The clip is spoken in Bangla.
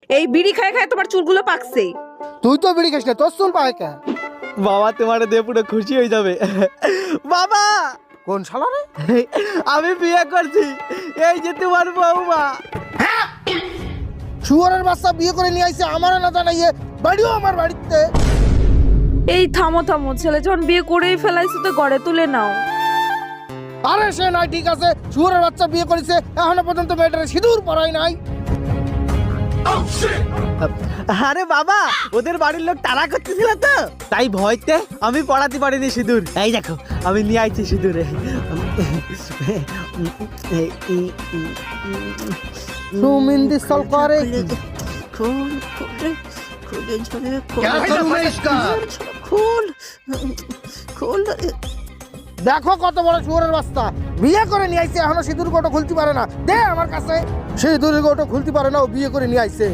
এই বিড়ি খায় খায় তোমার চুলগুলো পাকছে। তুই তো বিড়ি খাস না, তোর চুল পায় কে? বাবা তোমার দিয়ে পুরো খুশি হয়ে যাবে। বাবা কোন শালা রে? আমি বিয়ে করছি, এই যে তোমার বৌমা। শুয়োরের বাচ্চা বিয়ে করে নিয়ে আইছে আমার না জানাইয়ে, বাড়িও আমার বাড়িতে। এই থামো থামো, ছেলে যখন বিয়ে করেই ফেলাইছে তো ঘরে তুলে নাও। আরে সে নাই, ঠিক আছে, শুয়োরের বাচ্চা বিয়ে করেছে, এখনো পর্যন্ত মেয়েটারে সিঁদুর পরাই নাই। আরে বাবা ওদের বাড়ির লোক তাড়া করতেছিল তো, তাই ভয়তে আমি পড়াতে পারিনি সিঁদুর। এই দেখো আমি নিয়ে আইছি সিঁদুরে। সুমিন্দি সল করে খুল খুলে খুলে ঝরে খুল খুল। দেখো কত বড় শুয়োরের বাচ্চা, বিয়ে করে নিয়ে আইছে, এখনো সিঁদুর গোটো খুলতে পারে না। দে আমার কাছে, সিঁদুরের গোটো খুলতে পারে না, ও বিয়ে করে নিয়ে আইছে।